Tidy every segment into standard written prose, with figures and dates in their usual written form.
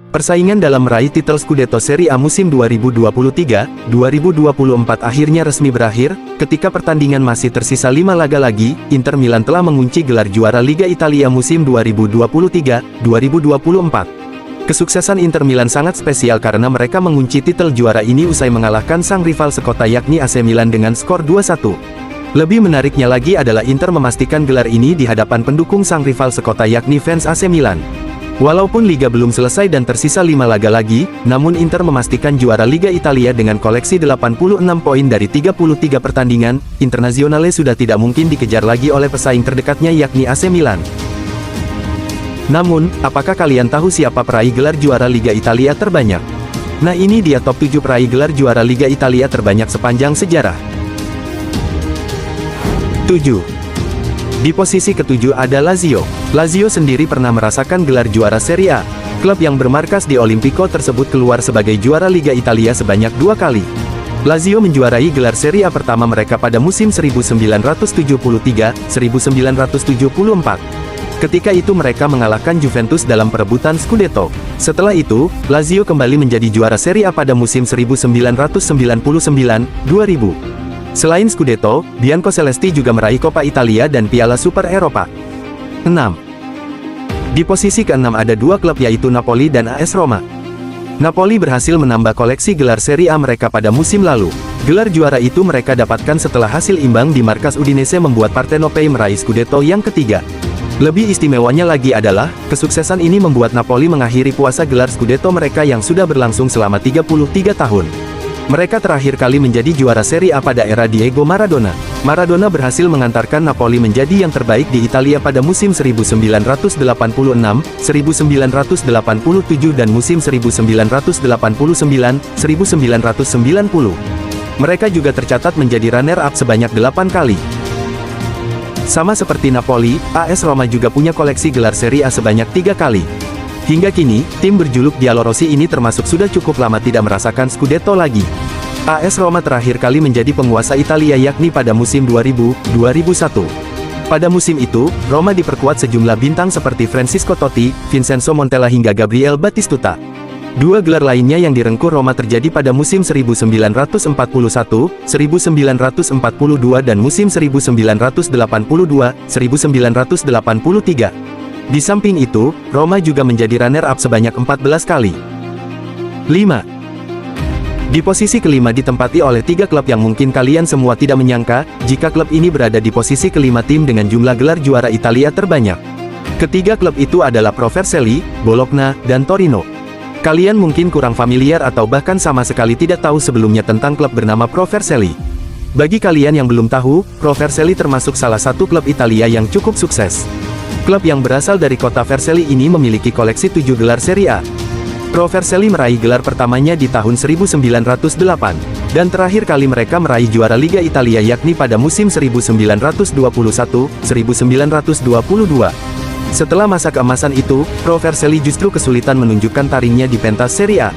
Persaingan dalam meraih titel Scudetto Serie A musim 2023-2024 akhirnya resmi berakhir, ketika pertandingan masih tersisa 5 laga lagi, Inter Milan telah mengunci gelar juara Liga Italia musim 2023-2024. Kesuksesan Inter Milan sangat spesial karena mereka mengunci titel juara ini usai mengalahkan sang rival sekota yakni AC Milan dengan skor 2-1. Lebih menariknya lagi adalah Inter memastikan gelar ini di hadapan pendukung sang rival sekota yakni fans AC Milan. Walaupun Liga belum selesai dan tersisa 5 laga lagi, namun Inter memastikan juara Liga Italia dengan koleksi 86 poin dari 33 pertandingan, Internazionale sudah tidak mungkin dikejar lagi oleh pesaing terdekatnya yakni AC Milan. Namun, apakah kalian tahu siapa peraih gelar juara Liga Italia terbanyak? Nah, ini dia top 7 peraih gelar juara Liga Italia terbanyak sepanjang sejarah. 7. Di posisi ke-7 ada Lazio. Lazio sendiri pernah merasakan gelar juara Serie A. Klub yang bermarkas di Olimpico tersebut keluar sebagai juara Liga Italia sebanyak 2 kali. Lazio menjuarai gelar Serie A pertama mereka pada musim 1973-1974. Ketika itu mereka mengalahkan Juventus dalam perebutan Scudetto. Setelah itu, Lazio kembali menjadi juara Serie A pada musim 1999-2000. Selain Scudetto, Biancocelesti juga meraih Coppa Italia dan Piala Super Eropa. 6. Di posisi ke-6 ada 2 klub yaitu Napoli dan AS Roma. Napoli berhasil menambah koleksi gelar Serie A mereka pada musim lalu. Gelar juara itu mereka dapatkan setelah hasil imbang di markas Udinese membuat Partenopei meraih Scudetto yang ketiga. Lebih istimewanya lagi adalah, kesuksesan ini membuat Napoli mengakhiri puasa gelar Scudetto mereka yang sudah berlangsung selama 33 tahun. Mereka terakhir kali menjadi juara Serie A pada era Diego Maradona. Maradona berhasil mengantarkan Napoli menjadi yang terbaik di Italia pada musim 1986, 1987 dan musim 1989-1990. Mereka juga tercatat menjadi runner-up sebanyak 8 kali. Sama seperti Napoli, AS Roma juga punya koleksi gelar Serie A sebanyak 3 kali. Hingga kini, tim berjuluk Giallorossi ini termasuk sudah cukup lama tidak merasakan Scudetto lagi. AS Roma terakhir kali menjadi penguasa Italia yakni pada musim 2000-2001. Pada musim itu, Roma diperkuat sejumlah bintang seperti Francesco Totti, Vincenzo Montella hingga Gabriel Batistuta. 2 gelar lainnya yang direngkuh Roma terjadi pada musim 1941, 1942 dan musim 1982, 1983. Di samping itu, Roma juga menjadi runner-up sebanyak 14 kali. 5. Di posisi kelima ditempati oleh 3 klub yang mungkin kalian semua tidak menyangka, jika klub ini berada di posisi kelima tim dengan jumlah gelar juara Italia terbanyak. Ketiga klub itu adalah Pro Vercelli, Bologna, dan Torino. Kalian mungkin kurang familiar atau bahkan sama sekali tidak tahu sebelumnya tentang klub bernama Pro Vercelli. Bagi kalian yang belum tahu, Pro Vercelli termasuk salah satu klub Italia yang cukup sukses. Klub yang berasal dari kota Vercelli ini memiliki koleksi 7 gelar Serie A. Pro Vercelli meraih gelar pertamanya di tahun 1908, dan terakhir kali mereka meraih juara Liga Italia yakni pada musim 1921-1922. Setelah masa keemasan itu, Pro Vercelli justru kesulitan menunjukkan taringnya di pentas Serie A.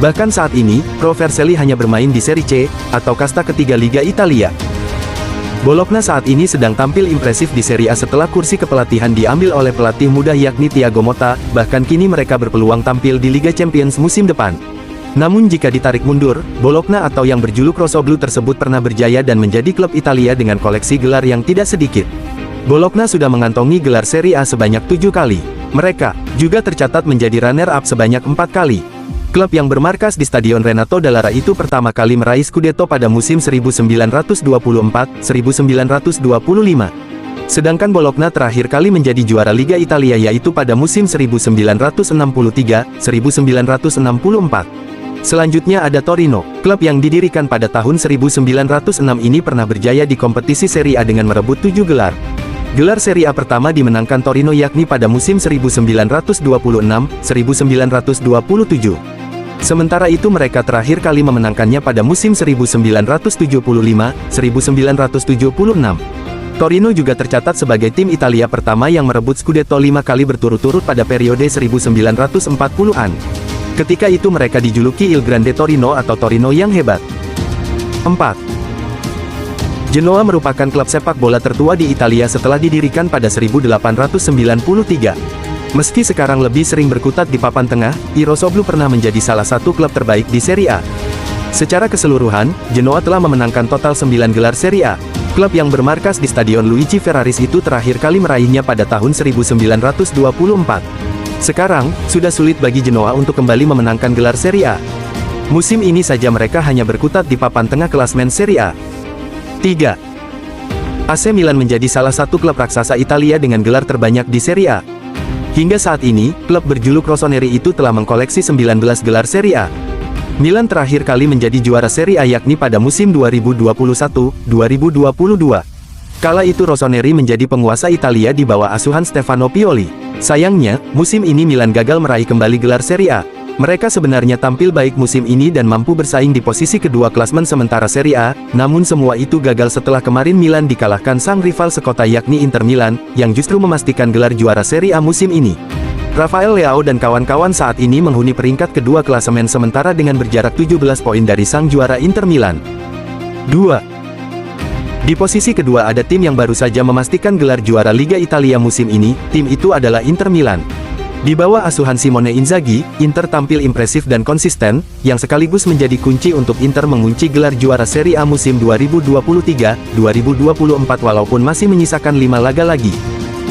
Bahkan saat ini, Pro Vercelli hanya bermain di Serie C, atau kasta ketiga Liga Italia. Bologna saat ini sedang tampil impresif di Serie A setelah kursi kepelatihan diambil oleh pelatih muda yakni Thiago Motta, bahkan kini mereka berpeluang tampil di Liga Champions musim depan. Namun jika ditarik mundur, Bologna atau yang berjuluk Rossoblu tersebut pernah berjaya dan menjadi klub Italia dengan koleksi gelar yang tidak sedikit. Bologna sudah mengantongi gelar Serie A sebanyak 7 kali. Mereka juga tercatat menjadi runner-up sebanyak 4 kali. Klub yang bermarkas di Stadion Renato Dall'Ara itu pertama kali meraih Scudetto pada musim 1924-1925. Sedangkan Bologna terakhir kali menjadi juara Liga Italia yaitu pada musim 1963-1964. Selanjutnya ada Torino, klub yang didirikan pada tahun 1906 ini pernah berjaya di kompetisi Serie A dengan merebut 7 gelar. Gelar Serie A pertama dimenangkan Torino yakni pada musim 1926-1927. Sementara itu mereka terakhir kali memenangkannya pada musim 1975-1976. Torino juga tercatat sebagai tim Italia pertama yang merebut Scudetto 5 kali berturut-turut pada periode 1940-an. Ketika itu mereka dijuluki Il Grande Torino atau Torino yang hebat. 4. Genoa merupakan klub sepak bola tertua di Italia setelah didirikan pada 1893. Meski sekarang lebih sering berkutat di papan tengah, Irossoglu pernah menjadi salah satu klub terbaik di Serie A. Secara keseluruhan, Genoa telah memenangkan total 9 gelar Serie A. Klub yang bermarkas di Stadion Luigi Ferraris itu terakhir kali meraihnya pada tahun 1924. Sekarang, sudah sulit bagi Genoa untuk kembali memenangkan gelar Serie A. Musim ini saja mereka hanya berkutat di papan tengah klasmen Serie A. 3. AC Milan menjadi salah satu klub raksasa Italia dengan gelar terbanyak di Serie A. Hingga saat ini, klub berjuluk Rossoneri itu telah mengkoleksi 19 gelar Serie A. Milan terakhir kali menjadi juara Serie A yakni pada musim 2021-2022. Kala itu Rossoneri menjadi penguasa Italia di bawah asuhan Stefano Pioli. Sayangnya, musim ini Milan gagal meraih kembali gelar Serie A. Mereka sebenarnya tampil baik musim ini dan mampu bersaing di posisi kedua klasmen sementara Serie A, namun semua itu gagal setelah kemarin Milan dikalahkan sang rival sekota yakni Inter Milan, yang justru memastikan gelar juara Serie A musim ini. Rafael Leao dan kawan-kawan saat ini menghuni peringkat kedua klasemen sementara dengan berjarak 17 poin dari sang juara Inter Milan. 2. Di posisi kedua ada tim yang baru saja memastikan gelar juara Liga Italia musim ini, tim itu adalah Inter Milan. Di bawah asuhan Simone Inzaghi, Inter tampil impresif dan konsisten, yang sekaligus menjadi kunci untuk Inter mengunci gelar juara Serie A musim 2023-2024 walaupun masih menyisakan 5 laga lagi.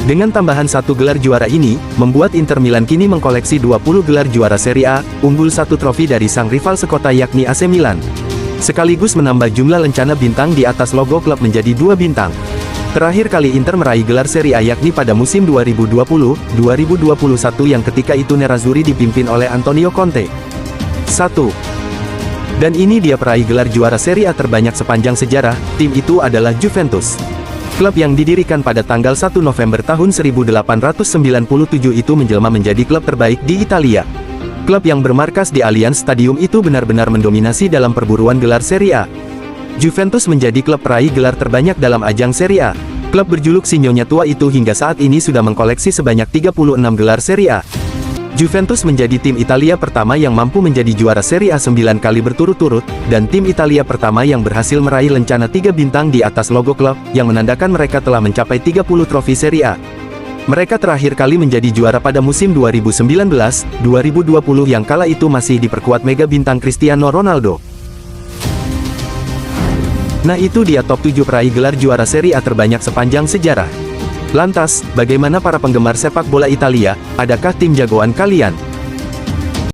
Dengan tambahan 1 gelar juara ini, membuat Inter Milan kini mengkoleksi 20 gelar juara Serie A, unggul 1 trofi dari sang rival sekota yakni AC Milan. Sekaligus menambah jumlah lencana bintang di atas logo klub menjadi 2 bintang. Terakhir kali Inter meraih gelar Serie A yakni pada musim 2020-2021 yang ketika itu Nerazzurri dipimpin oleh Antonio Conte. 1. Dan ini dia peraih gelar juara Serie A terbanyak sepanjang sejarah, tim itu adalah Juventus. Klub yang didirikan pada tanggal 1 November tahun 1897 itu menjelma menjadi klub terbaik di Italia. Klub yang bermarkas di Allianz Stadium itu benar-benar mendominasi dalam perburuan gelar Serie A. Juventus menjadi klub peraih gelar terbanyak dalam ajang Serie A. Klub berjuluk Sinyonya Tua itu hingga saat ini sudah mengkoleksi sebanyak 36 gelar Serie A. Juventus menjadi tim Italia pertama yang mampu menjadi juara Serie A 9 kali berturut-turut, dan tim Italia pertama yang berhasil meraih lencana 3 bintang di atas logo klub, yang menandakan mereka telah mencapai 30 trofi Serie A. Mereka terakhir kali menjadi juara pada musim 2019-2020 yang kala itu masih diperkuat mega bintang Cristiano Ronaldo. Nah itu dia top 7 peraih gelar juara Serie A terbanyak sepanjang sejarah. Lantas, bagaimana para penggemar sepak bola Italia, adakah tim jagoan kalian?